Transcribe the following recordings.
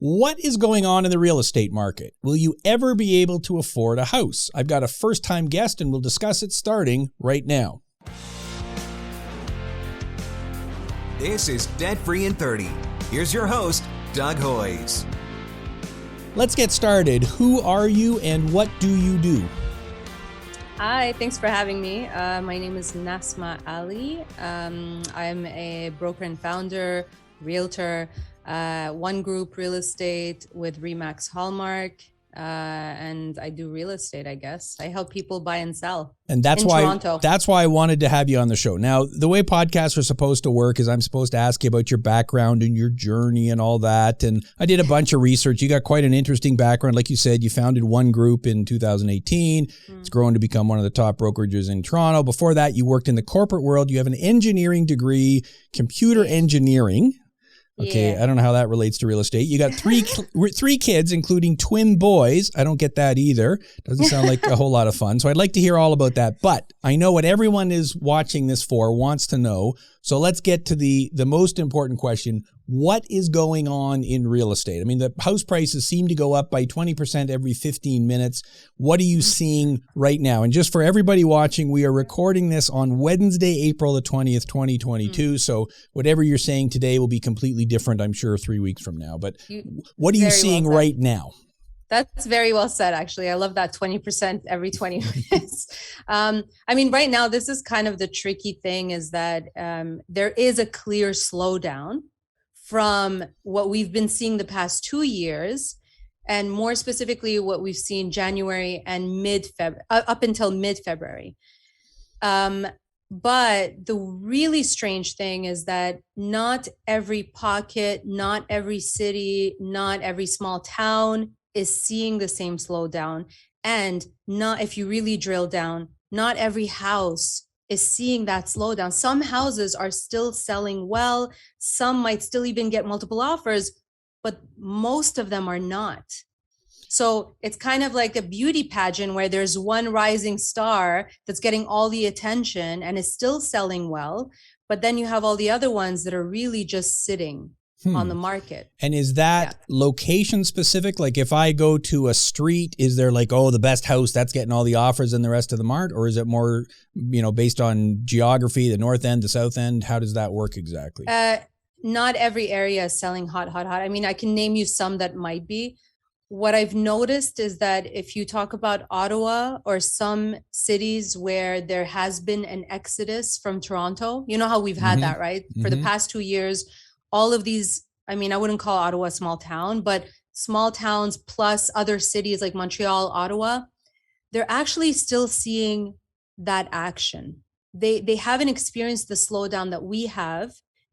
What is going on in the real estate market? Will you ever be able to afford a house? I've got a first-time guest and we'll discuss it starting right now. This is Debt Free in 30. Here's your host, Doug Hoyes. Let's get started. Who are you and what do you do? Hi, thanks for having me. My name is Nasma Ali. I'm a broker and founder, realtor, One Group Real Estate with Remax Hallmark, and I do real estate, I guess. I help people buy and sell. And that's why Toronto. That's why I wanted to have you on the show. Now, the way podcasts are supposed to work is I'm supposed to ask you about your background and your journey and all that. And I did a bunch of research. You got quite an interesting background. Like you said, you founded One Group in 2018. It's grown to become one of the top brokerages in Toronto. Before that, you worked in the corporate world. You have an engineering degree, computer engineering. Okay, yeah. I don't know how that relates to real estate. You got three kids, including twin boys. I don't get that either. Doesn't sound like a whole lot of fun. So I'd like to hear all about that. But I know what everyone is watching this for, wants to know. So let's get to the most important question. What is going on in real estate? I mean, the house prices seem to go up by 20% every 15 minutes. What are you seeing right now? And just for everybody watching, we are recording this on Wednesday, April the 20th, 2022. So whatever you're saying today will be completely different, I'm sure, 3 weeks from now. But what are you seeing right now? That's very well said, actually. I love that 20% every 20 minutes. I mean, right now, this is kind of the tricky thing is that there is a clear slowdown from what we've been seeing the past 2 years, and more specifically, what we've seen January and up until mid-February. But the really strange thing is that not every pocket, not every city, not every small town is seeing the same slowdown. And not, if you really drill down, not every house is seeing that slowdown. Some houses are still selling well. Some might still even get multiple offers, but most of them are not. So it's kind of like a beauty pageant where there's one rising star that's getting all the attention and is still selling well. But then you have all the other ones that are really just sitting on the market. And is that location specific? Like if I go to a street, is there like, oh, the best house that's getting all the offers in the rest of the mart? Or is it more, based on geography, the north end, the south end? How does that work exactly? Not every area is selling hot. I mean, I can name you some that might be. What I've noticed is that if you talk about Ottawa or some cities where there has been an exodus from Toronto, you know how we've had that, right? For the past 2 years, all of these, I mean, I wouldn't call Ottawa a small town, but small towns plus other cities like Montreal, Ottawa, they're actually still seeing that action. They haven't experienced the slowdown that we have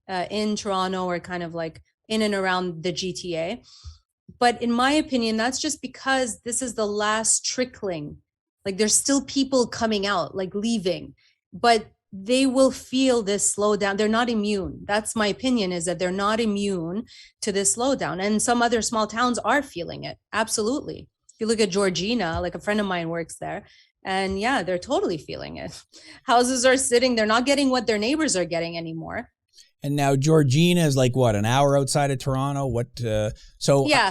in Toronto or kind of like in and around the GTA. But in my opinion, that's just because this is the last trickling. Like there's still people coming out, like leaving, but they will feel this slowdown. They're not immune. That's my opinion, is that they're not immune to this slowdown. And some other small towns are feeling it. Absolutely. If you look at Georgina, like a friend of mine works there, and yeah, they're totally feeling it. Houses are sitting, they're not getting what their neighbors are getting anymore. And now Georgina is like what, an hour outside of Toronto?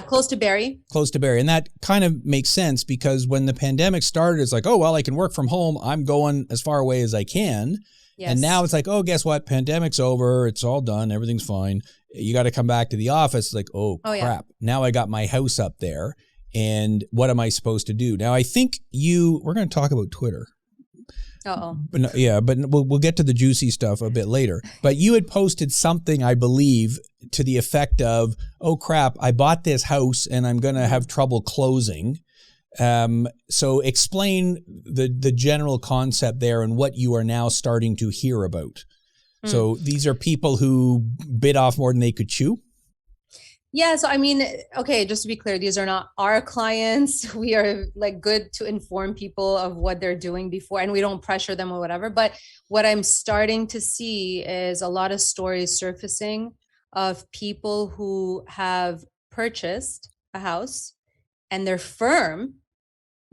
Close to Barrie. Close to Barrie. And that kind of makes sense because when the pandemic started, it's like, oh, well, I can work from home. I'm going as far away as I can. Yes. And now it's like, oh, guess what? Pandemic's over. It's all done. Everything's fine. You got to come back to the office. It's like, oh crap. Yeah. Now I got my house up there. And what am I supposed to do? Now, I think we're going to talk about Twitter. Uh-oh. But we'll get to the juicy stuff a bit later. But you had posted something, I believe, to the effect of, oh, crap, I bought this house and I'm going to have trouble closing. So explain the general concept there and what you are now starting to hear about. So these are people who bit off more than they could chew? Yeah. So, I mean, okay, just to be clear, these are not our clients. We are like good to inform people of what they're doing before, and we don't pressure them or whatever. But what I'm starting to see is a lot of stories surfacing of people who have purchased a house and they're firm.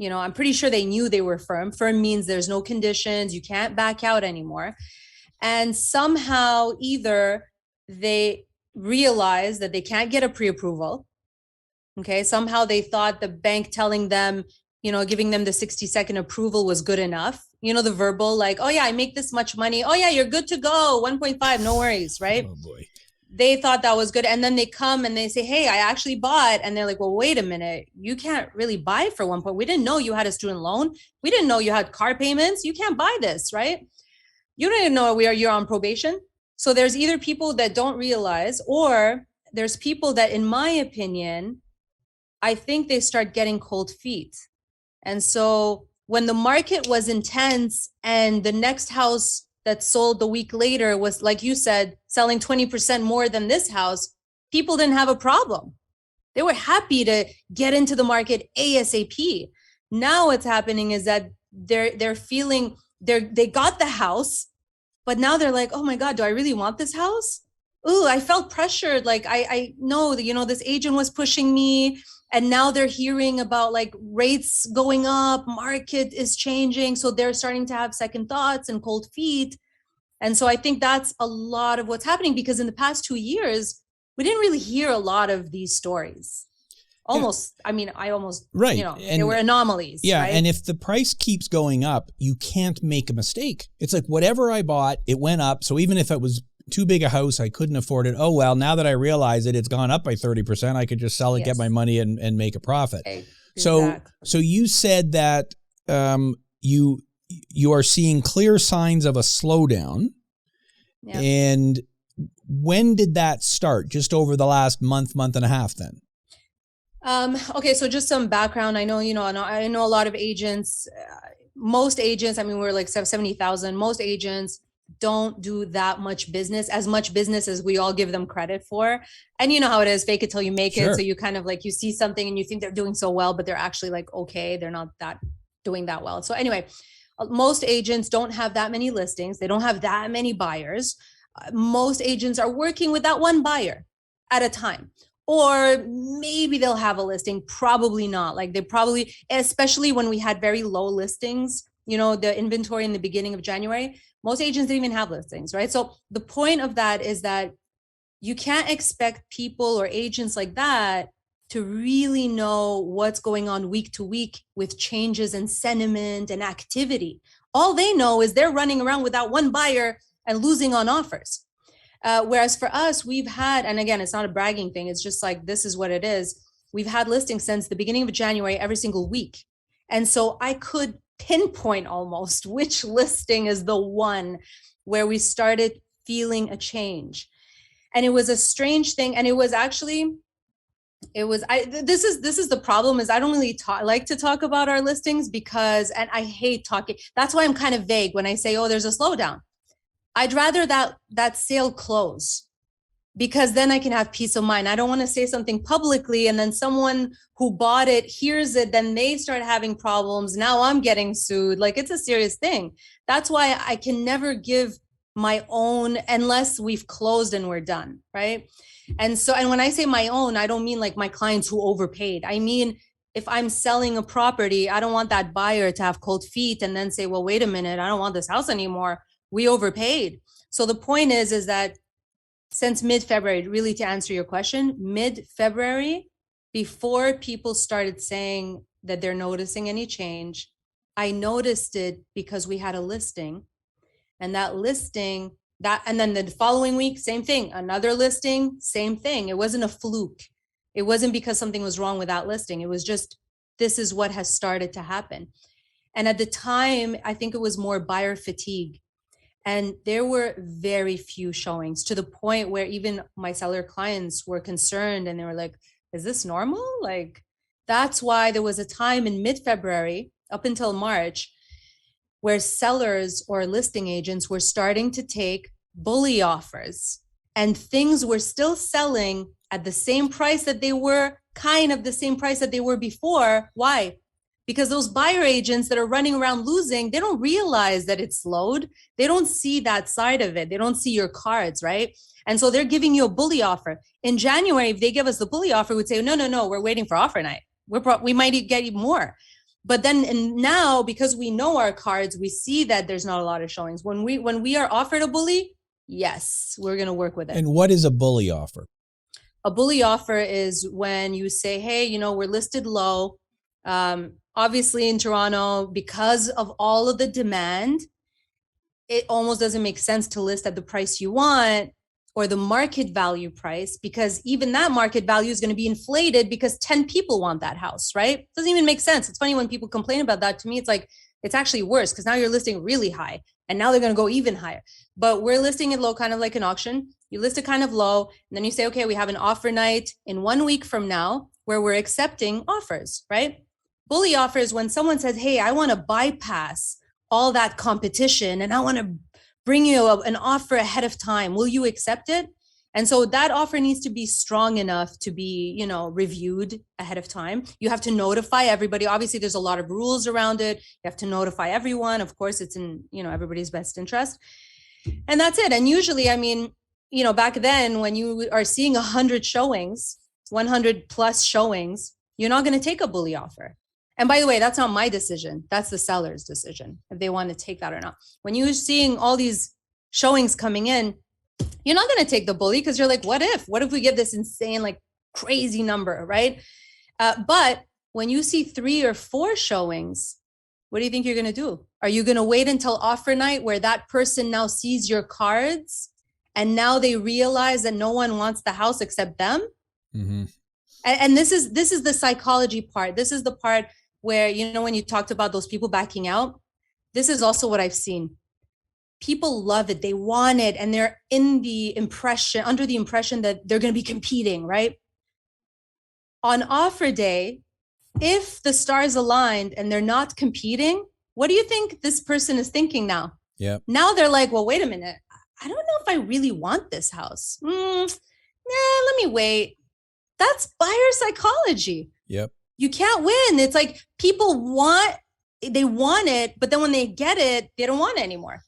I'm pretty sure they knew they were firm. Firm means there's no conditions. You can't back out anymore. And somehow either they realize that they can't get a pre-approval Okay. Somehow they thought the bank telling them, giving them the 60-second approval was good enough. The verbal, like, oh yeah, I make this much money. Oh yeah, you're good to go. 1.5, no worries, right? Oh boy. They thought that was good. And then they come and they say, hey, I actually bought. And they're like, well, wait a minute. You can't really buy for 1 point. We didn't know you had a student loan. We didn't know you had car payments. You can't buy this, right? You don't even know you're on probation. So there's either people that don't realize, or there's people that, in my opinion, I think they start getting cold feet. And so when the market was intense and the next house that sold the week later was, like you said, selling 20% more than this house, people didn't have a problem. They were happy to get into the market ASAP. Now what's happening is that they're feeling they got the house, but now they're like, oh my God, do I really want this house? Ooh, I felt pressured. Like I know that, this agent was pushing me. And now they're hearing about like rates going up, market is changing. So they're starting to have second thoughts and cold feet. And so I think that's a lot of what's happening, because in the past 2 years, we didn't really hear a lot of these stories. Almost, yeah. I mean, right. There were anomalies. Yeah. Right? And if the price keeps going up, you can't make a mistake. It's like whatever I bought, it went up. So even if it was too big a house, I couldn't afford it. Oh, well, now that I realize it's gone up by 30%, I could just sell it, yes, get my money and make a profit. Exactly. So you said that you are seeing clear signs of a slowdown. Yep. And when did that start? Just over the last month and a half then? Okay, so just some background. I know, I know a lot of agents, most agents, I mean, we're like 70,000. Most agents don't do that much business as we all give them credit for. And you know how it is, fake it till you make it. So you kind of like, you see something and you think they're doing so well, but they're actually like, okay, they're not doing that well. So anyway, most agents don't have that many listings. They don't have that many buyers. Most agents are working with that one buyer at a time. Or maybe they'll have a listing, probably not. Like especially when we had very low listings, the inventory in the beginning of January, most agents didn't even have listings, right? So the point of that is that you can't expect people or agents like that to really know what's going on week to week with changes in sentiment and activity. All they know is they're running around with that one buyer and losing on offers. Whereas for us, we've had, and again, it's not a bragging thing, it's just like, this is what it is. We've had listings since the beginning of January every single week. And so I could pinpoint almost which listing is the one where we started feeling a change. And it was a strange thing. And this is the problem, is I don't really like to talk about our listings and I hate talking. That's why I'm kind of vague when I say, oh, there's a slowdown. I'd rather that sale close, because then I can have peace of mind. I don't want to say something publicly and then someone who bought it hears it, then they start having problems. Now I'm getting sued. Like, it's a serious thing. That's why I can never give my own unless we've closed and we're done, right? And when I say my own, I don't mean like my clients who overpaid. I mean, if I'm selling a property, I don't want that buyer to have cold feet and then say, well, wait a minute, I don't want this house anymore. We overpaid. So the point is that since mid-February, really to answer your question, mid-February, before people started saying that they're noticing any change, I noticed it because we had a listing, and that listing, and then the following week, same thing, another listing, same thing. It wasn't a fluke. It wasn't because something was wrong with that listing. It was just, this is what has started to happen. And at the time, I think it was more buyer fatigue. And there were very few showings, to the point where even my seller clients were concerned and they were like, is this normal? Like, that's why there was a time in mid-February up until March where sellers or listing agents were starting to take bully offers, and things were still selling at the same price that they were, kind of the same price that they were before. Why? Because those buyer agents that are running around losing, they don't realize that it's slowed. They don't see that side of it. They don't see your cards, right? And so they're giving you a bully offer. In January, if they give us the bully offer, we'd say, no, we're waiting for offer night. We might get even more. But then now, because we know our cards, we see that there's not a lot of showings. When we are offered a bully, yes, we're going to work with it. And what is a bully offer? A bully offer is when you say, hey, you know, we're listed low. Obviously in Toronto, because of all of the demand, it almost doesn't make sense to list at the price you want or the market value price, because even that market value is going to be inflated because 10 people want that house, right? It doesn't even make sense. It's funny when people complain about that. To me, it's like, it's actually worse because now you're listing really high and now they're going to go even higher. But we're listing it low, kind of like an auction. You list it kind of low, and then you say, okay, we have an offer night in 1 week from now where we're accepting offers, right? Bully offer is when someone says, hey, I want to bypass all that competition and I want to bring you an offer ahead of time. Will you accept it? And so that offer needs to be strong enough to be, you know, reviewed ahead of time. You have to notify everybody. Obviously, there's a lot of rules around it. You have to notify everyone. Of course, it's in, you know, everybody's best interest. And that's it. And usually, I mean, you know, back then when you are seeing 100 showings, 100 plus showings, you're not going to take a bully offer. And by the way, that's not my decision. That's the seller's decision, if they want to take that or not. When you're seeing all these showings coming in, you're not going to take the bully because you're like, what if we get this insane, like crazy number, right? But when you see 3 or 4 showings, what do you think you're going to do? Are you going to wait until offer night where that person now sees your cards and now they realize that no one wants the house except them? Mm-hmm. And this is the psychology part. This is the part where, you know, when you talked about those people backing out, this is also what I've seen. People love it. They want it. And they're under the impression that they're going to be competing, right? On offer day, if the stars aligned and they're not competing, what do you think this person is thinking now? Yeah. Now they're like, well, wait a minute. I don't know if I really want this house. Let me wait. That's buyer psychology. Yep. You can't win. It's like people want it, but then when they get it, they don't want it anymore.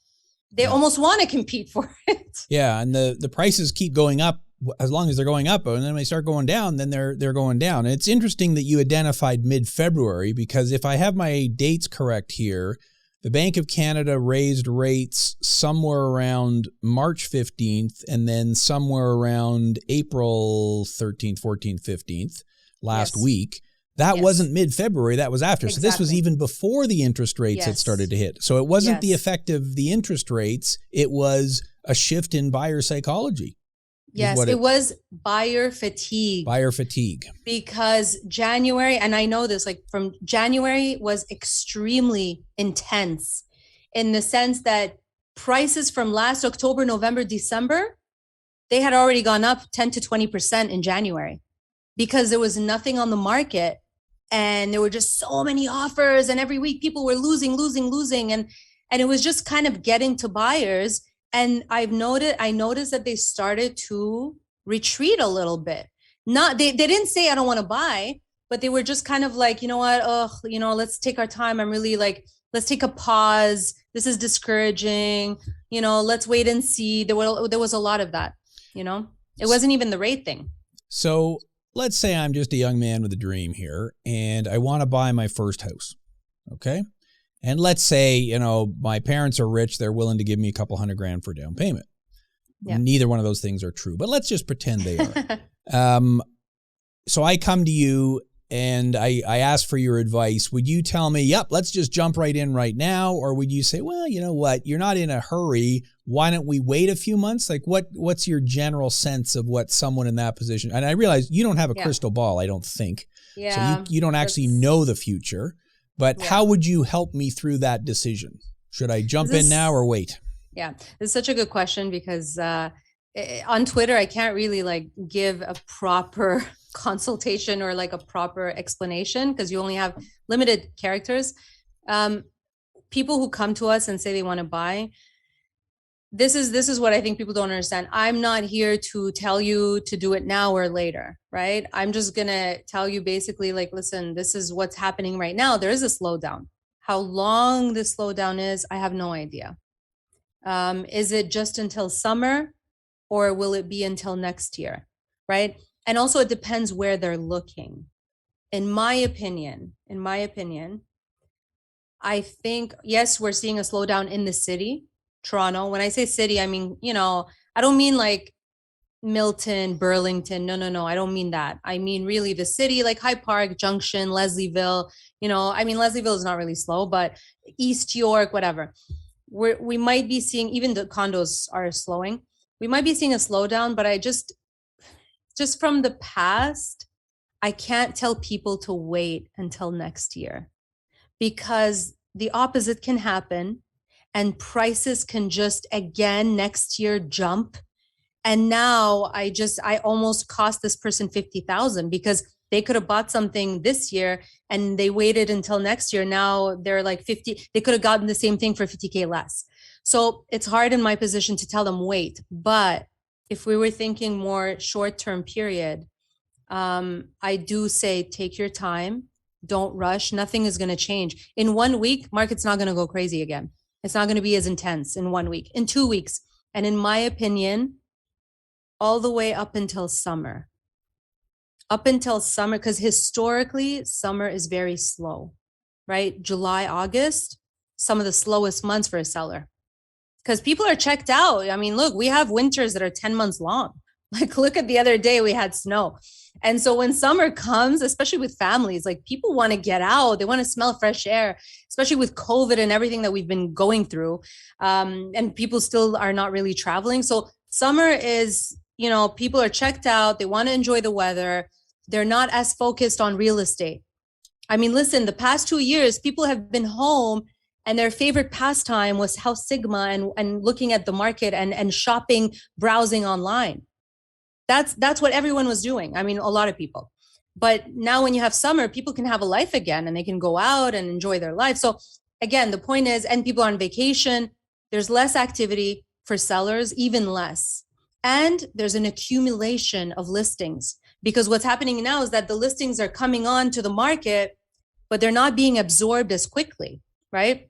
They almost want to compete for it. Yeah, and the prices keep going up as long as they're going up, and then when they start going down, then they're going down. And it's interesting that you identified mid-February, because if I have my dates correct here, the Bank of Canada raised rates somewhere around March 15th and then somewhere around April 13th, 14th, 15th last week. That wasn't mid-February, that was after. Exactly. So this was even before the interest rates had started to hit. So it wasn't the effect of the interest rates, it was a shift in buyer psychology. Yes, it was buyer fatigue. Buyer fatigue. Because January, and I know this, like from January was extremely intense in the sense that prices from last October, November, December, they had already gone up 10 to 20% in January because there was nothing on the market. And there were just so many offers, and every week people were losing. And it was just kind of getting to buyers. And I noticed that they started to retreat a little bit. They didn't say, I don't want to buy, but they were just kind of like, you know what? Let's take our time. I'm really like, let's take a pause. This is discouraging. Let's wait and see. There was a lot of that, it wasn't even the rate thing. So let's say I'm just a young man with a dream here and I want to buy my first house. Okay. And let's say, my parents are rich. They're willing to give me a couple $100,000 for down payment. Yeah. Neither one of those things are true, but let's just pretend they are. So I come to you and I ask for your advice. Would you tell me, yep, let's just jump right in right now? Or would you say, well, you know what? You're not in a hurry. Why don't we wait a few months? Like what's your general sense of what someone in that position? And I realize you don't have a crystal ball, I don't think. Yeah. So you don't actually know the future, but how would you help me through that decision? Should I jump in now or wait? Yeah, this is such a good question because on Twitter, I can't really give a proper consultation or a proper explanation because you only have limited characters. People who come to us and say they want to buy, this is what I think people don't understand. I'm not here to tell you to do it now or later, right? I'm just going to tell you basically listen, this is what's happening right now. There is a slowdown. How long this slowdown is, I have no idea. Is it just until summer or will it be until next year, right? And also it depends where they're looking. In my opinion, I think, yes, we're seeing a slowdown in the city, Toronto. When I say city, I mean, I don't mean Milton, Burlington. No. I don't mean that. I mean really the city, like Hyde Park, Junction, Leslieville. I mean, Leslieville is not really slow, but East York, whatever. We might be seeing, even the condos are slowing. We might be seeing a slowdown, but I just from the past, I can't tell people to wait until next year, because the opposite can happen and prices can just again next year jump. And now I almost cost this person 50,000 because they could have bought something this year and they waited until next year. Now they're like 50, they could have gotten the same thing for 50K less. So it's hard in my position to tell them wait. But if we were thinking more short-term period, I do say take your time, don't rush. Nothing is going to change. In 1 week, market's not going to go crazy again. It's not going to be as intense in 1 week, in 2 weeks. And in my opinion, all the way up until summer, because historically summer is very slow, right? July, August, some of the slowest months for a seller, because people are checked out. I mean, look, we have winters that are 10 months long. Like, look at the other day, we had snow. And so when summer comes, especially with families, like people want to get out, they want to smell fresh air, especially with COVID and everything that we've been going through. And people still are not really traveling. So summer is, people are checked out. They want to enjoy the weather. They're not as focused on real estate. I mean, listen, the past 2 years, people have been home and their favorite pastime was House Sigma and looking at the market and shopping, browsing online. That's what everyone was doing. I mean, a lot of people. But now when you have summer, people can have a life again and they can go out and enjoy their life. So again, the point is, and people are on vacation, there's less activity for sellers, even less. And there's an accumulation of listings, because what's happening now is that the listings are coming on to the market, but they're not being absorbed as quickly, right?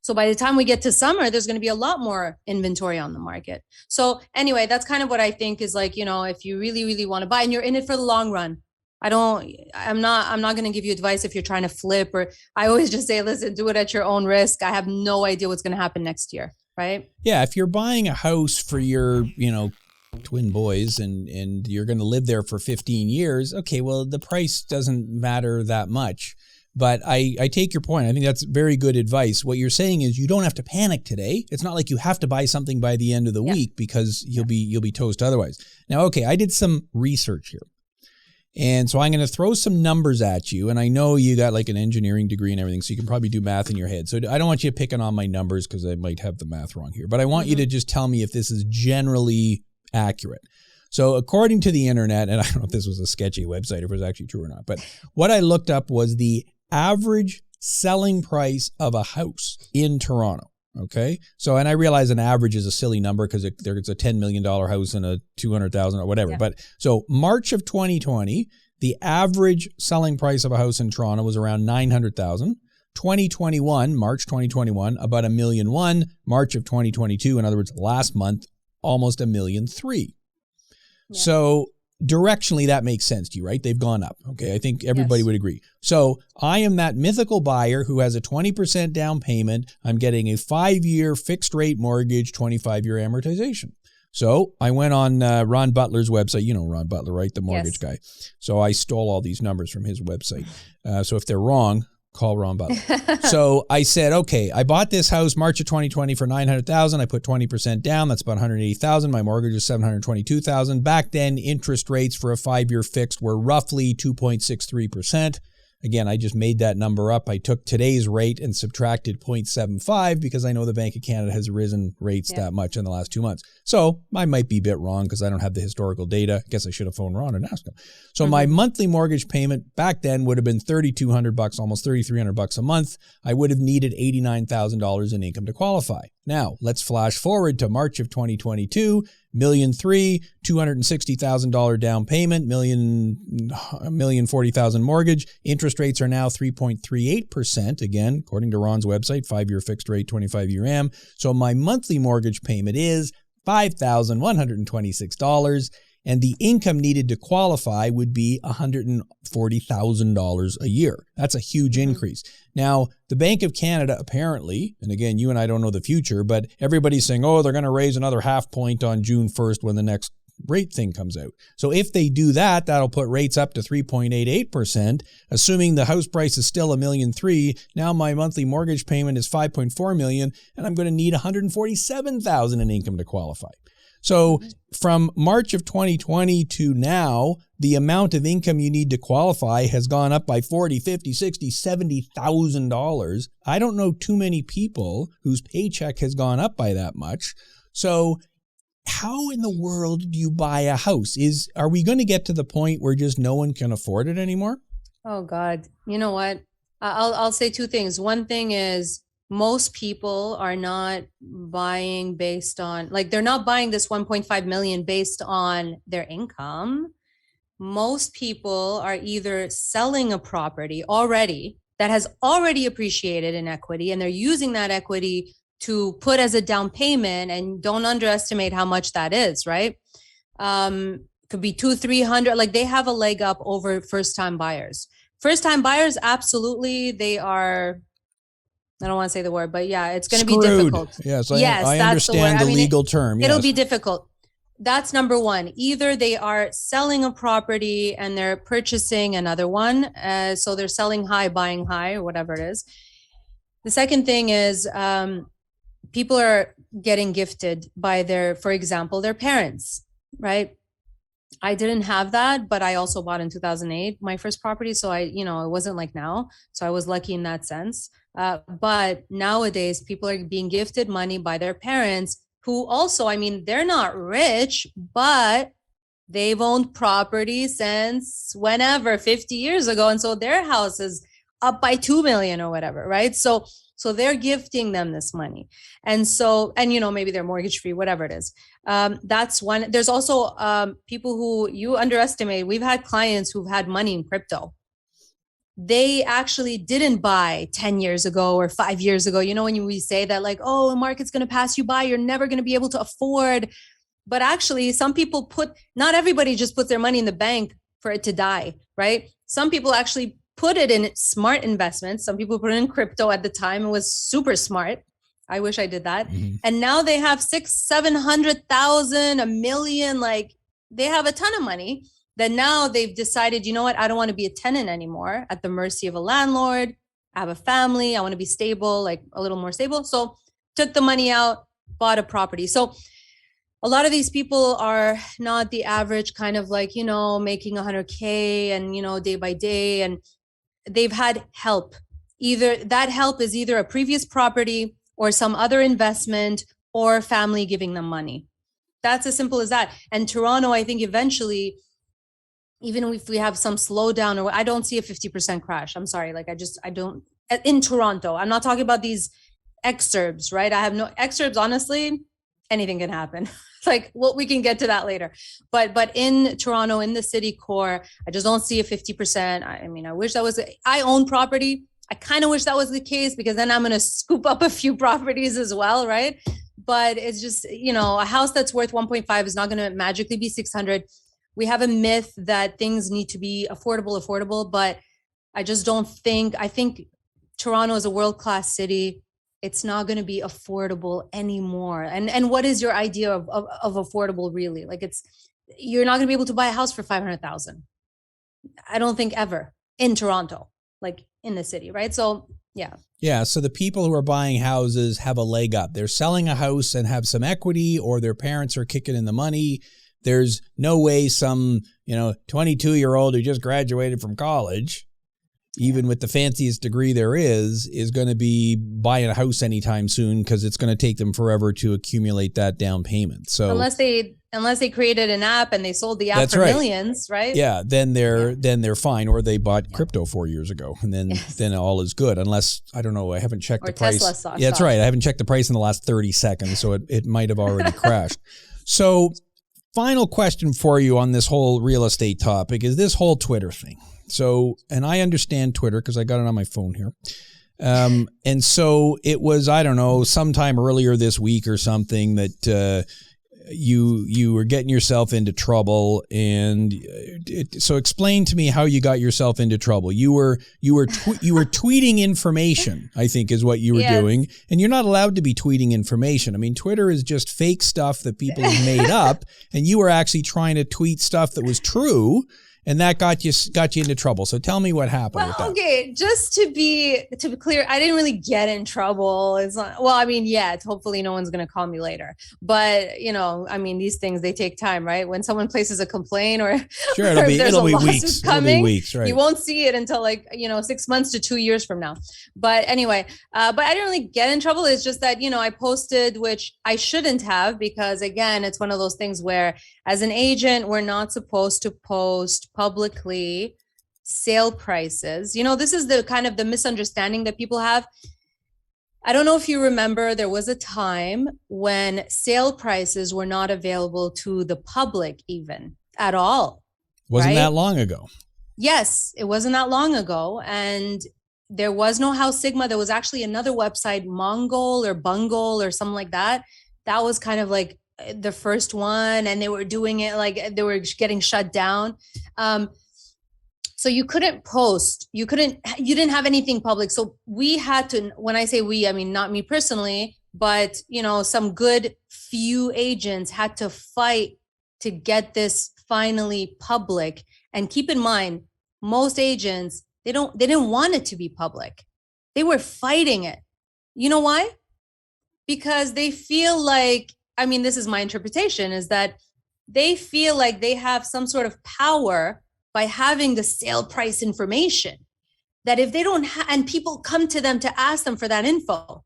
So by the time we get to summer, there's going to be a lot more inventory on the market. So anyway, that's kind of what I think is like, if you really, really want to buy and you're in it for the long run, I'm not going to give you advice if you're trying to flip, or I always just say, listen, do it at your own risk. I have no idea what's going to happen next year. Right. Yeah. If you're buying a house for your, twin boys and you're going to live there for 15 years. Okay. Well, the price doesn't matter that much. But I take your point. I think that's very good advice. What you're saying is you don't have to panic today. It's not like you have to buy something by the end of the week because you'll be toast otherwise. Now, okay, I did some research here. And so I'm going to throw some numbers at you. And I know you got like an engineering degree and everything, so you can probably do math in your head. So I don't want you picking on my numbers because I might have the math wrong here. But I want you to just tell me if this is generally accurate. So according to the internet, and I don't know if this was a sketchy website, if it was actually true or not, but what I looked up was the average selling price of a house in Toronto. Okay. So, and I realize an average is a silly number because there's a $10 million house and a $200,000 or whatever. Yeah. But so March of 2020, the average selling price of a house in Toronto was around $900,000. 2021, March 2021, about $1.1 million. March of 2022, in other words, last month, almost $1.3 million. Yeah. So directionally, that makes sense to you, right? They've gone up. Okay. I think everybody would agree. So I am that mythical buyer who has a 20% down payment. I'm getting a 5-year fixed rate mortgage, 25-year amortization. So I went on Ron Butler's website. You know Ron Butler, right? The mortgage guy. So I stole all these numbers from his website. So if they're wrong, call Ron Butler. So I said, okay, I bought this house March of 2020 for $900,000. I put 20% down. That's about $180,000. My mortgage is $722,000. Back then, interest rates for a 5-year fixed were roughly 2.63%. Again, I just made that number up. I took today's rate and subtracted 0.75 because I know the Bank of Canada has risen rates that much in the last 2 months. So I might be a bit wrong because I don't have the historical data. I guess I should have phoned Ron and asked him. So my monthly mortgage payment back then would have been $3,200, almost $3,300 a month. I would have needed $89,000 in income to qualify. Now, let's flash forward to March of 2022, $1.3 million, $260,000 down payment, $1,040,000 mortgage. Interest rates are now 3.38%. Again, according to Ron's website, 5-year fixed rate, 25-year AM. So my monthly mortgage payment is $5,126. And the income needed to qualify would be $140,000 a year. That's a huge increase. Now, the Bank of Canada apparently, and again, you and I don't know the future, but everybody's saying, oh, they're going to raise another 0.5 point on June 1st when the next rate thing comes out. So if they do that, that'll put rates up to 3.88%, assuming the house price is still $1.3 million. Now my monthly mortgage payment is $5.4 million, and I'm going to need $147,000 in income to qualify. So from March of 2020 to now, the amount of income you need to qualify has gone up by $40,000, $50,000, $60,000, $70,000. I don't know too many people whose paycheck has gone up by that much. So how in the world do you buy a house? Are we going to get to the point where just no one can afford it anymore? Oh God, you know what? I'll say two things. One thing is, most people are not buying based on, like, they're not buying this 1.5 million based on their income. Most people are either selling a property already that has already appreciated in equity, and they're using that equity to put as a down payment, and don't underestimate how much that is, right? Could be $200-300, like they have a leg up over first-time buyers. First-time buyers, absolutely, they are, I don't want to say the word, but yeah, it's going to be difficult. Yes, I understand the legal term. Yes. It'll be difficult. That's number one. Either they are selling a property and they're purchasing another one. So they're selling high, buying high, or whatever it is. The second thing is people are getting gifted by for example, their parents, right? I didn't have that, but I also bought in 2008, my first property. So it wasn't like now. So I was lucky in that sense. But nowadays, people are being gifted money by their parents, who also, they're not rich, but they've owned property since whenever, 50 years ago. And so their house is up by 2 million or whatever, right? So they're gifting them this money. And so, maybe they're mortgage free, whatever it is. That's one. There's also people who you underestimate. We've had clients who've had money in crypto. They actually didn't buy 10 years ago or 5 years ago. When we say that, like, oh, the market's going to pass you by, you're never going to be able to afford. But actually, some people not everybody just puts their money in the bank for it to die, right? Some people actually put it in smart investments. Some people put it in crypto at the time. It was super smart. I wish I did that. Mm-hmm. And now they have 600,000, 700,000, $1 million. Like, they have a ton of money. Then now they've decided, you know what? I don't want to be a tenant anymore at the mercy of a landlord. I have a family. I want to be stable, like a little more stable. So took the money out, bought a property. So a lot of these people are not the average kind of like, making 100K and, day by day. And they've had help. Either that help is either a previous property or some other investment or family giving them money. That's as simple as that. And Toronto, I think eventually, even if we have some slowdown, or I don't see a 50% crash. I'm sorry. Like, I don't, in Toronto, I'm not talking about these exurbs, right? I have no exurbs. Honestly, anything can happen. Like, well, we can get to that later. But in Toronto, in the city core, I just don't see a 50%. I wish that was, I own property. I kind of wish that was the case, because then I'm going to scoop up a few properties as well, right? But it's just, a house that's worth 1.5 is not going to magically be 600. We have a myth that things need to be affordable, but I just don't think, I think Toronto is a world-class city. It's not going to be affordable anymore. And what is your idea of affordable really? Like, you're not going to be able to buy a house for 500,000. I don't think ever in Toronto, like in the city, right? So yeah. Yeah. So the people who are buying houses have a leg up. They're selling a house and have some equity, or their parents are kicking in the money. There's no way some, 22-year-old who just graduated from college, even with the fanciest degree there is going to be buying a house anytime soon, because it's going to take them forever to accumulate that down payment. So unless they created an app and they sold the app for millions, right? Yeah, then they're fine, or they bought crypto 4 years ago, and then all is good. Unless, I don't know, I haven't checked the price. Tesla stock. Yeah, that's right. I haven't checked the price in the last 30 seconds, so it might have already crashed. So, final question for you on this whole real estate topic is this whole Twitter thing. So, and I understand Twitter because I got it on my phone here. And so it was, I don't know, sometime earlier this week or something that you were getting yourself into trouble, and so explain to me how you got yourself into trouble. You were tweeting information, I think is what you were doing, and you're not allowed to be tweeting information. I mean, Twitter is just fake stuff that people have made up, and you were actually trying to tweet stuff that was true. And that got you into trouble. So tell me what happened with that. Okay, just to be clear, I didn't really get in trouble. It's not, well, I mean, yeah, hopefully no one's going to call me later. But, you know, I mean, these things, they take time, right? When someone places a complaint or, sure, it'll be weeks. Coming, it'll be weeks, right? You won't see it until 6 months to 2 years from now. But anyway, but I didn't really get in trouble. It's just that, I posted, which I shouldn't have, because again, it's one of those things where as an agent, we're not supposed to post publicly sale prices. This is the kind of the misunderstanding that people have. I don't know if you remember, there was a time when sale prices were not available to the public even at all. Wasn't that long ago? Yes, it wasn't that long ago. And there was no House Sigma. There was actually another website, Mongol or Bungle or something like that. That was kind of like the first one, and they were doing it like they were getting shut down. So you couldn't post, you didn't have anything public. So we had to, when I say we, I mean, not me personally, but some good few agents had to fight to get this finally public. And keep in mind, most agents, they didn't want it to be public. They were fighting it. You know why? Because they feel like, I mean, this is my interpretation, is that they feel like they have some sort of power by having the sale price information, that if they don't and people come to them to ask them for that info,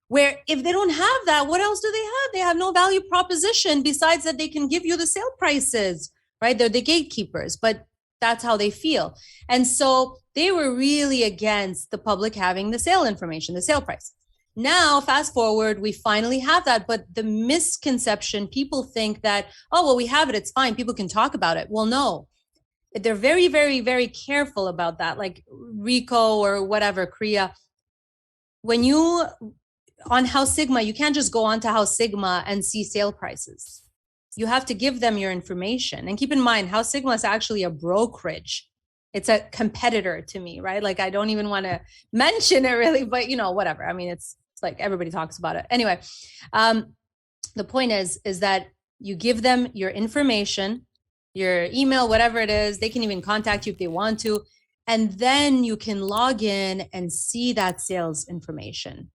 where if they don't have that, what else do they have? They have no value proposition besides that they can give you the sale prices, right? They're the gatekeepers, but that's how they feel. And so they were really against the public having the sale information, the sale price. Now, fast forward, we finally have that. But the misconception, people think that, oh, well, we have it, it's fine, people can talk about it. Well, no, they're very, very, very careful about that. Like Rico or whatever, Korea, when you, on House Sigma, you can't just go onto House Sigma and see sale prices. You have to give them your information. And keep in mind, House Sigma is actually a brokerage. It's a competitor to me, right? Like, I don't even want to mention it really, but whatever. I mean, it's like everybody talks about it. Anyway, the point is that you give them your information, your email, whatever it is. They can even contact you if they want to. And then you can log in and see that sales information.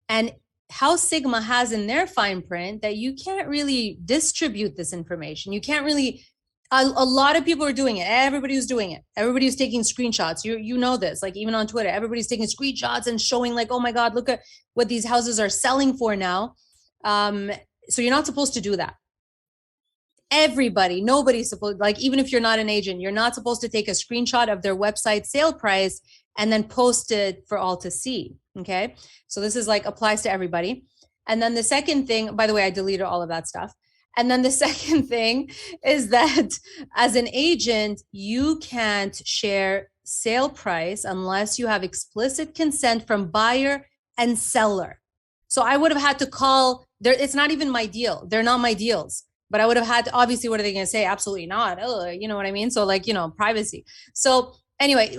And House Sigma has in their fine print that you can't really distribute this information. You can't really, a lot of people are doing it. Everybody was doing it. Everybody was taking screenshots. You know this, like even on Twitter, everybody's taking screenshots and showing like, oh my God, look at what these houses are selling for now. So you're not supposed to do that. Nobody's supposed, like, even if you're not an agent, you're not supposed to take a screenshot of their website sale price and then post it for all to see. Okay. So this is like applies to everybody. And then the second thing, by the way, I deleted all of that stuff. And then the second thing is that as an agent, you can't share sale price unless you have explicit consent from buyer and seller. So I would have had to call there. It's not even my deal. They're not my deals. But I would have had to, obviously, what are they going to say? Absolutely not. Oh, you know what I mean? So like, privacy. So anyway,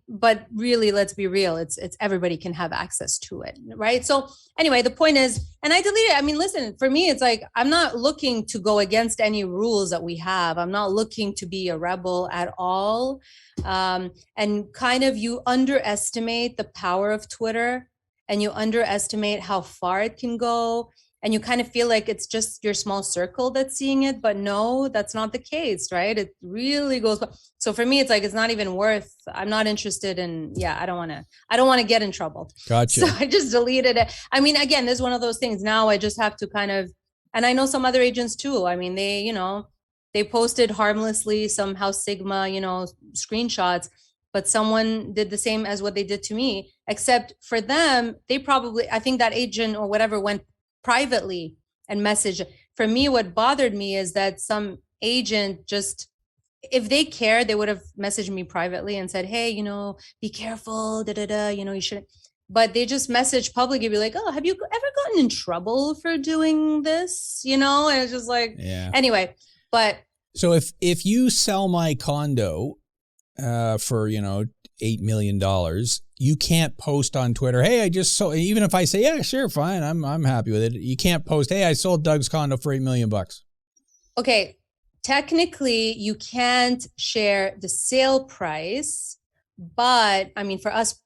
but really, let's be real. It's everybody can have access to it, right? So anyway, the point is, and I deleted it. I mean, listen, for me, it's like, I'm not looking to go against any rules that we have. I'm not looking to be a rebel at all. And kind of, you underestimate the power of Twitter, and you underestimate how far it can go. And you kind of feel like it's just your small circle that's seeing it, but no, that's not the case, right? It really goes. So for me, it's like, it's not even worth, I'm not interested in, I don't want to get in trouble. Gotcha. So I just deleted it. I mean, again, this is one of those things now I just have to kind of, and I know some other agents too. I mean, they posted harmlessly some House Sigma, screenshots, but someone did the same as what they did to me, except for them, I think that agent or whatever went privately and message. For me, what bothered me is that some agent just, if they cared, they would have messaged me privately and said, hey, be careful, you shouldn't. but they just message publicly, be like, oh, have you ever gotten in trouble for doing this? And it's just like, anyway, but. So if you sell my condo for, $8 million, you can't post on Twitter, hey, I just sold, even if I say, yeah, sure, fine, I'm happy with it. You can't post, hey, I sold Doug's condo for $8 million. Okay. Technically, you can't share the sale price, but I mean, for us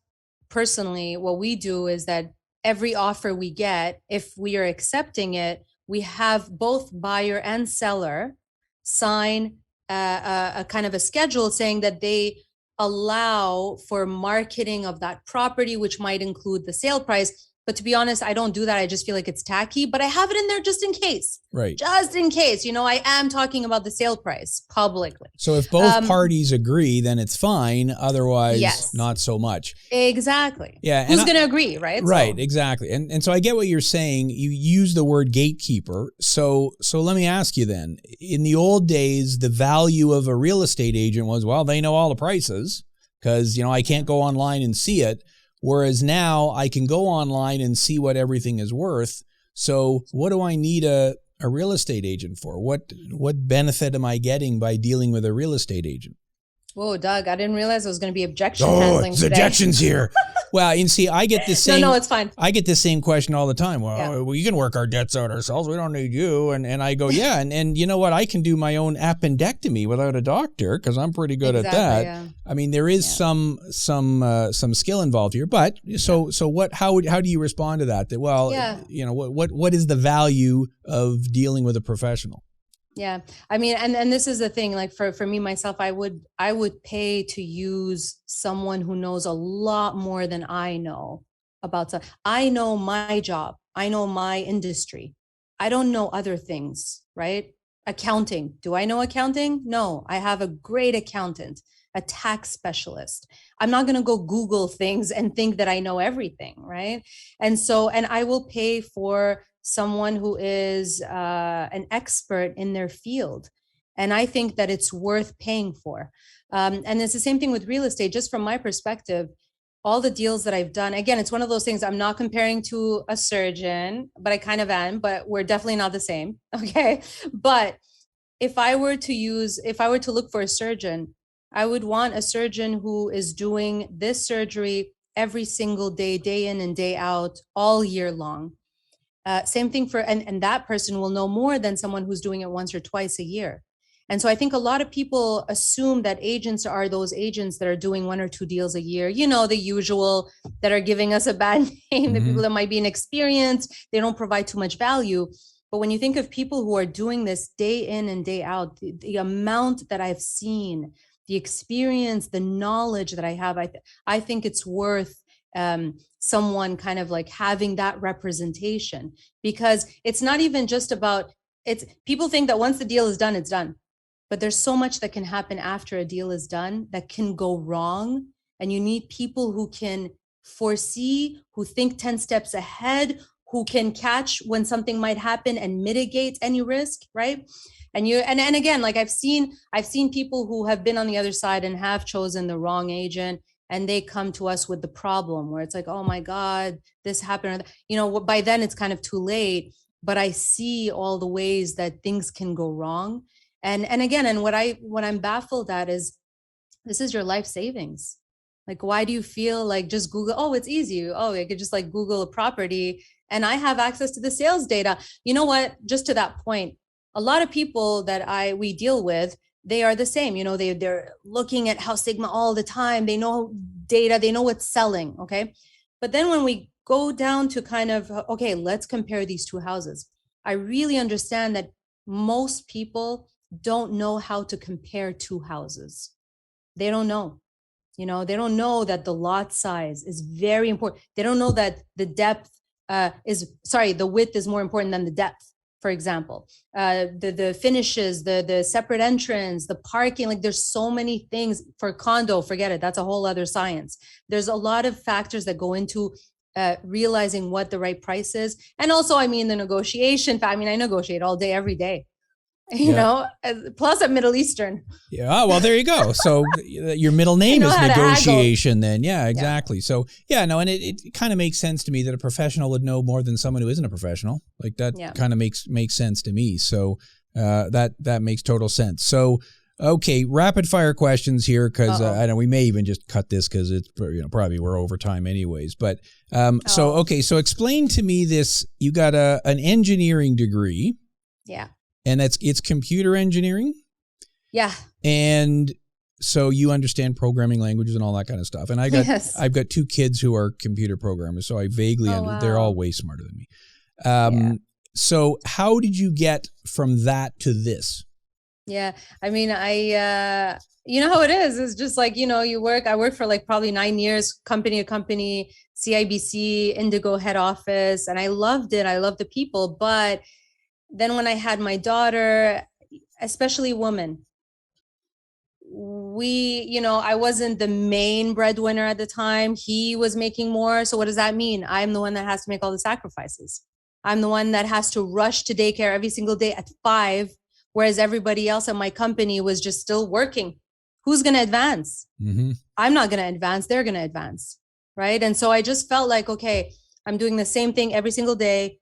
personally, what we do is that every offer we get, if we are accepting it, we have both buyer and seller sign a kind of a schedule saying that they allow for marketing of that property, which might include the sale price. But to be honest, I don't do that. I just feel like it's tacky, but I have it in there just in case. Right. Just in case, I am talking about the sale price publicly. So if both parties agree, then it's fine. Otherwise, not so much. Exactly. Yeah. Who's going to agree, right? Right, exactly. And so I get what you're saying. You use the word gatekeeper. So let me ask you then, in the old days, the value of a real estate agent was, well, they know all the prices because, I can't go online and see it. Whereas now I can go online and see what everything is worth. So what do I need a real estate agent for? What benefit am I getting by dealing with a real estate agent? Whoa, Doug, I didn't realize it was going to be objection handling today. Objections here. Well, and see, I get the same. No, it's fine. I get the same question all the time. Well, we can work our debts out ourselves. We don't need you. And I go, yeah. And you know what? I can do my own appendectomy without a doctor because I'm pretty good at that. Yeah. I mean, there is some skill involved here. But so what? How do you respond to that? That what is the value of dealing with a professional? Yeah. I mean, and this is the thing, like for me, myself, I would pay to use someone who knows a lot more than I know about stuff. I know my job. I know my industry. I don't know other things, right? Accounting. Do I know accounting? No, I have a great accountant, a tax specialist. I'm not going to go Google things and think that I know everything, right? And I will pay for someone who is an expert in their field. And I think that it's worth paying for. And it's the same thing with real estate. Just from my perspective, all the deals that I've done, again, it's one of those things I'm not comparing to a surgeon, but I kind of am, but we're definitely not the same. Okay. But if I were to look for a surgeon, I would want a surgeon who is doing this surgery every single day, day in and day out, all year long. Same thing and that person will know more than someone who's doing it once or twice a year. And so I think a lot of people assume that agents are those agents that are doing one or two deals a year, the usual that are giving us a bad name, the people that might be inexperienced, they don't provide too much value. But when you think of people who are doing this day in and day out, the amount that I've seen, the experience, the knowledge that I have, I think it's worth someone kind of like having that representation, because it's not even just about people think that once the deal is done, it's done. But there's so much that can happen after a deal is done that can go wrong. And you need people who can foresee, who think 10 steps ahead, who can catch when something might happen and mitigate any risk, right? And again, like I've seen people who have been on the other side and have chosen the wrong agent, and they come to us with the problem where it's like, oh my God, this happened. By then it's kind of too late, but I see all the ways that things can go wrong. And again, what I'm baffled at is, this is your life savings. Like, why do you feel like just Google, oh, it's easy. Oh, I could just like Google a property and I have access to the sales data. You know what? Just to that point, a lot of people that we deal with, they are the same. They're looking at House Sigma all the time. They know data, they know what's selling. Okay. But then when we go down to kind of, okay, let's compare these two houses. I really understand that most people don't know how to compare two houses. They don't know. They don't know that the lot size is very important. They don't know that the width is more important than the depth. For example, the finishes, the separate entrance, the parking, like there's so many things. For condo, forget it. That's a whole other science. There's a lot of factors that go into realizing what the right price is. And also, the negotiation. I negotiate all day, every day. you know, plus I'm Middle Eastern. Yeah. Oh, well, there you go. So your middle name is negotiation then. Yeah, exactly. Yeah. So yeah, no, and it kind of makes sense to me that a professional would know more than someone who isn't a professional. Like that kind of makes sense to me. So that makes total sense. So, okay, rapid fire questions here, because I know we may even just cut this because it's probably we're over time anyways. But so explain to me this. You got an engineering degree. Yeah. And it's computer engineering? Yeah. And so you understand programming languages and all that kind of stuff. And I've got 2 kids who are computer programmers, so I vaguely they're all way smarter than me. So how did you get from that to this? Yeah. I mean, you know how it is. It's just like, I worked for like probably 9 years, company to company, CIBC, Indigo head office, and I loved it. I loved the people, but then when I had my daughter, especially women, I wasn't the main breadwinner at the time. He was making more. So what does that mean? I'm the one that has to make all the sacrifices. I'm the one that has to rush to daycare every single day at 5, whereas everybody else at my company was just still working. Who's going to advance? Mm-hmm. I'm not going to advance. They're going to advance. Right. And so I just felt like, okay, I'm doing the same thing every single day.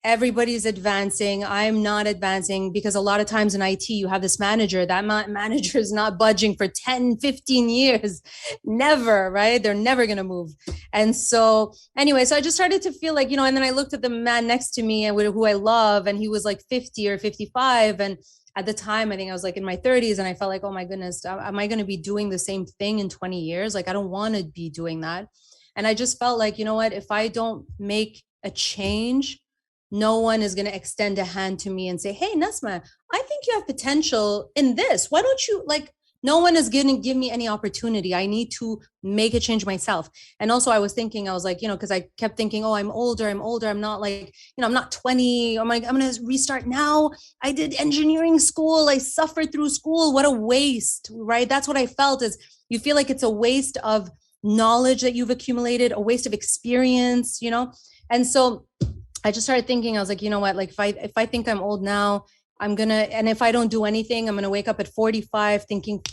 Everybody's advancing. I'm not advancing, because a lot of times in IT, you have this manager. That manager is not budging for 10, 15 years. Never, right? They're never going to move. And so anyway, so I just started to feel like, and then I looked at the man next to me and who I love, and he was like 50 or 55. And at the time, I think I was like in my 30s, and I felt like, oh my goodness, am I going to be doing the same thing in 20 years? Like, I don't want to be doing that. And I just felt like, you know what, if I don't make a change, no one is going to extend a hand to me and say, hey, Nasma, I think you have potential in this. Why don't you, no one is going to give me any opportunity. I need to make a change myself. And also I was like, because I kept thinking, oh, I'm older. I'm not like, I'm not 20. I'm going to restart now. I did engineering school. I suffered through school. What a waste, right? That's what I felt, is you feel like it's a waste of knowledge that you've accumulated, a waste of experience, And so I just started thinking, I was like, you know what, like if I think I'm old now, and if I don't do anything, I'm going to wake up at 45 thinking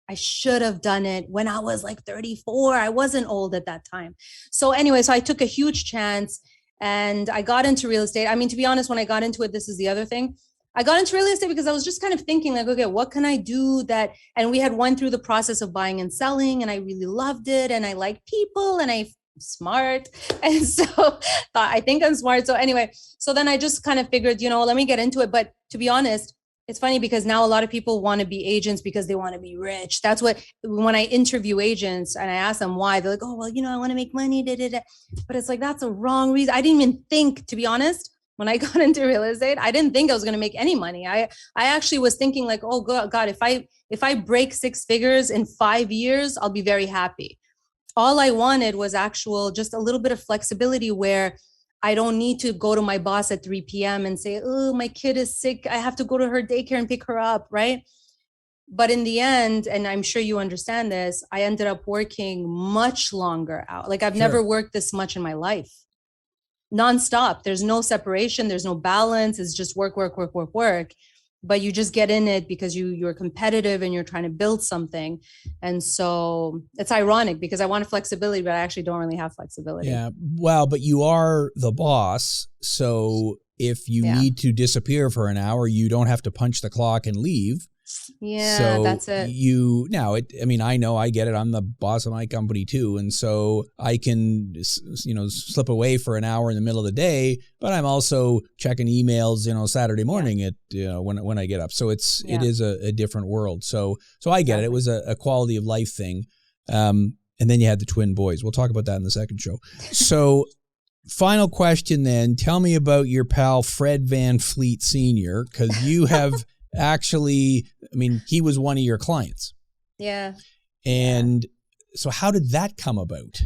I should have done it when I was like 34. I wasn't old at that time. So anyway, so I took a huge chance and I got into real estate. I mean, to be honest, when I got into it, this is the other thing. I got into real estate because I was just kind of thinking like, okay, what can I do that? And we had went through the process of buying and selling, and I really loved it. And I like people, and I'm smart. And so I think I'm smart. So anyway, so then I just kind of figured, let me get into it. But to be honest, it's funny because now a lot of people want to be agents because they want to be rich. That's what, when I interview agents and I ask them why, they're like, oh, well, I want to make money. But it's like, that's a wrong reason. I didn't even think, to be honest, when I got into real estate, I didn't think I was going to make any money. I actually was thinking like, oh God, if I break 6 figures in 5 years, I'll be very happy. All I wanted was just a little bit of flexibility where I don't need to go to my boss at 3 p.m. and say, oh, my kid is sick. I have to go to her daycare and pick her up, right? But in the end, and I'm sure you understand this, I ended up working much longer out. Like I've never worked this much in my life. Nonstop. There's no separation. There's no balance. It's just work. But you just get in it because you're competitive and you're trying to build something. And so it's ironic because I want flexibility, but I actually don't really have flexibility. Yeah. Well, but you are the boss. So if you need to disappear for an hour, you don't have to punch the clock and leave. Yeah, so that's it. I know I get it. I'm the boss of my company too. And so I can, slip away for an hour in the middle of the day, but I'm also checking emails, Saturday morning at, when I get up. So it is a different world. So I get it. It was a quality of life thing. And then you had the twin boys. We'll talk about that in the second show. So final question then, tell me about your pal, Fred Van Fleet Sr., because you have actually, he was one of your clients. Yeah. And so how did that come about?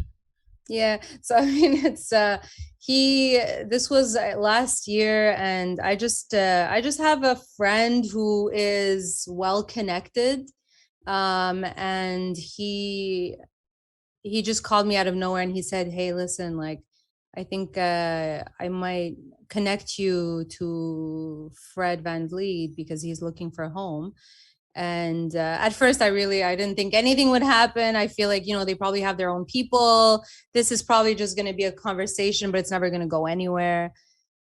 Yeah. So, it's, this was last year, and I just have a friend who is well connected. And he just called me out of nowhere and he said, hey, listen, like, I think I might connect you to Fred Van Vliet because he's looking for a home. And at first I didn't think anything would happen. I feel like, they probably have their own people. This is probably just going to be a conversation, but it's never going to go anywhere.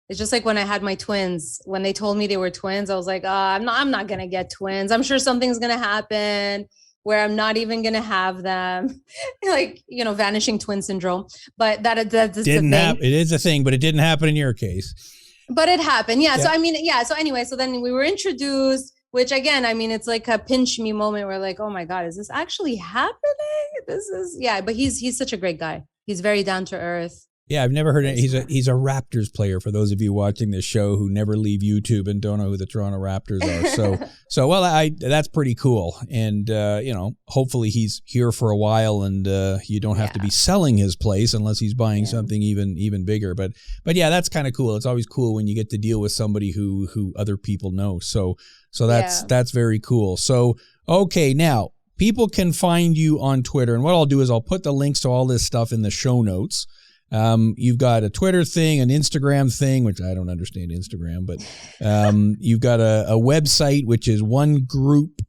It's just like when I had my twins, when they told me they were twins, I was like, I'm not going to get twins. I'm sure something's going to happen where I'm not even going to have them. Like, vanishing twin syndrome. But that's didn't happen. It is a thing, but it didn't happen in your case. But it happened. Yeah. So, so anyway, so then we were introduced, which again, it's like a pinch me moment where like, oh my God, is this actually happening? But he's such a great guy. He's very down to earth. Yeah, I've never heard it. He's a Raptors player, for those of you watching this show who never leave YouTube and don't know who the Toronto Raptors are. So that's pretty cool. And, hopefully he's here for a while and you don't have to be selling his place unless he's buying something even bigger. But yeah, that's kind of cool. It's always cool when you get to deal with somebody who other people know. So that's very cool. So, okay, now people can find you on Twitter. And what I'll do is I'll put the links to all this stuff in the show notes. You've got a Twitter thing, an Instagram thing, which I don't understand Instagram, but you've got a website, which is One Group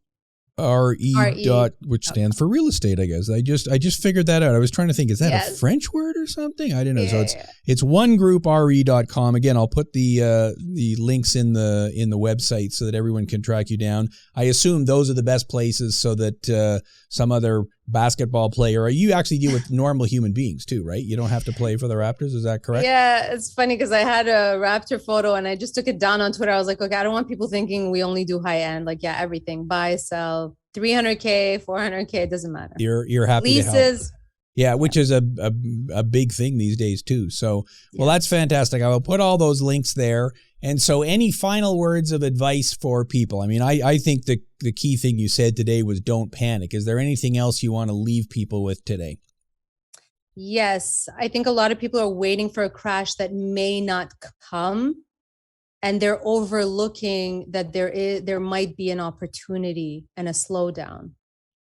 which stands for real estate, I guess. I just figured that out. I was trying to think, is that a French word or something? I didn't know. It's onegroupreE.com. Again, I'll put the links in the website so that everyone can track you down. I assume those are the best places so that some other basketball player, or you actually deal with normal human beings too, right? You don't have to play for the Raptors. Is that correct? Yeah, it's funny because I had a Raptor photo and I just took it down on Twitter. I was like, okay, I don't want people thinking we only do high end. Like, everything, buy, sell, 300K, 400K, it doesn't matter. You're happy Leases. To help. Yeah, which is a big thing these days too. So, well, that's fantastic. I will put all those links there. And so any final words of advice for people? I think the key thing you said today was don't panic. Is there anything else you want to leave people with today? Yes. I think a lot of people are waiting for a crash that may not come. And they're overlooking that there might be an opportunity and a slowdown.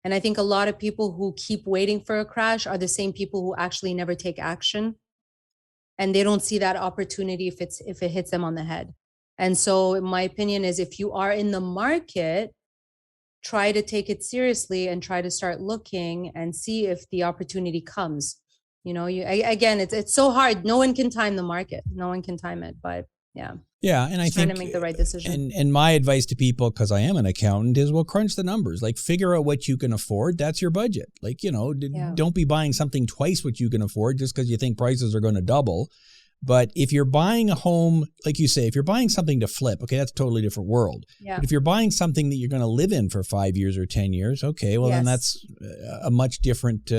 And I think a lot of people who keep waiting for a crash are the same people who actually never take action. And they don't see that opportunity if it hits them on the head. And so my opinion is, if you are in the market, try to take it seriously and try to start looking and see if the opportunity comes. Again, it's so hard. No one can time the market. No one can time it, but yeah. Yeah, and I think trying to make the right decision. And my advice to people, because I am an accountant, is crunch the numbers. Like, figure out what you can afford. That's your budget. Like, don't be buying something twice what you can afford just because you think prices are going to double. But if you're buying a home, like you say, if you're buying something to flip, okay, that's a totally different world. Yeah. But if you're buying something that you're going to live in for 5 years or 10 years, okay, well, then that's a much different,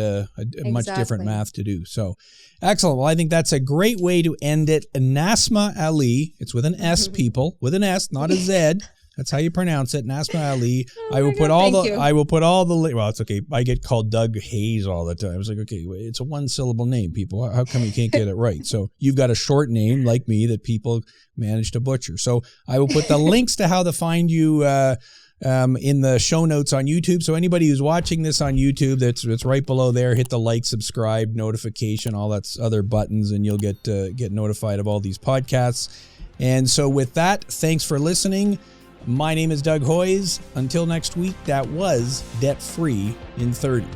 much different math to do. So, excellent. Well, I think that's a great way to end it. Nasma Ali, it's with an S, people, with an S, not a Z. That's how you pronounce it, Nasma Ali. I will put all the well, it's okay. I get called Doug Hayes all the time. I was like, okay, it's a one-syllable name, people. How come you can't get it right? So you've got a short name like me that people manage to butcher. So I will put the links to how to find you in the show notes on YouTube. So anybody who's watching this on YouTube, that's right below there. Hit the like, subscribe, notification, all that other buttons, and you'll get notified of all these podcasts. And so with that, thanks for listening. My name is Doug Hoyes. Until next week, that was Debt Free in 30.